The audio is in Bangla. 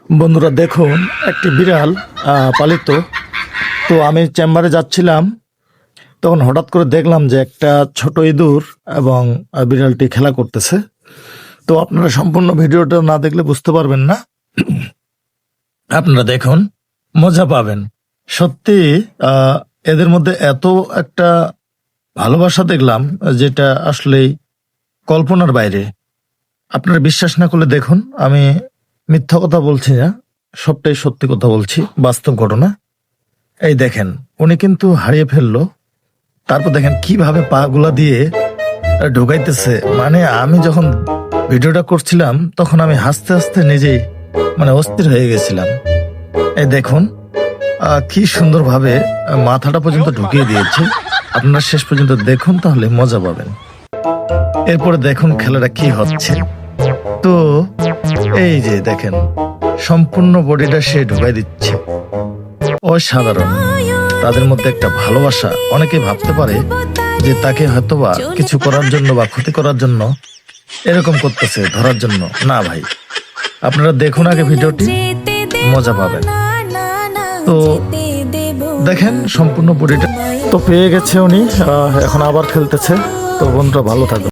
বন্ধুরা দেখুন, একটি বিড়াল পালিত। তো আমি চেম্বারে যাচ্ছিলাম, তখন হঠাৎ করে দেখলাম যে একটা ছোট ইঁদুর এবং বিড়ালটি খেলা করতেছে। তো আপনারা সম্পূর্ণ ভিডিওটা না দেখলে বুঝতে পারবেন না। আপনারা দেখুন, মজা পাবেন। সত্যি এদের মধ্যে এত একটা ভালোবাসা দেখলাম, যেটা আসলেই কল্পনার বাইরে। আপনারা বিশ্বাস না করলে দেখুন, আমি মিথ্যা কথা বলছি না, সবটাই সত্যি কথা বলছি, বাস্তব ঘটনা। এই দেখেন, উনি কিন্তু হারিয়ে ফেললো। তারপর দেখেন কিভাবে পা গুলা দিয়ে ঢোকাইতেছে। মানে আমি যখন ভিডিওটা করছিলাম তখন আমি হাসতে হাসতে নিজেই অস্থির হয়ে গেছিলাম। এই দেখুন কি সুন্দরভাবে মাথাটা পর্যন্ত ঢুকিয়ে দিয়েছে। আপনারা শেষ পর্যন্ত দেখুন, তাহলে মজা পাবেন। এরপরে দেখুন খেলাটা কি হচ্ছে। তো এই যে দেখেন, সম্পূর্ণ বডিটা সে ঢুকাই দিচ্ছে। অসাধারণ। তাদের মধ্যে একটা ভালোবাসা। অনেকে ভাবতে পারে যে তাকে হয়তোবা কিছু করার জন্য বা ক্ষতি করার জন্য এরকম করতেছে, ধরার জন্য। না ভাই, আপনারা দেখুন আগে ভিডিওটি, মজা পাবেন। তো দেখেন সম্পূর্ণ বডিটা তো পেয়ে গেছে উনি, এখন আবার খেলতেছে। তো বন্ধুরা ভালো থাকবে।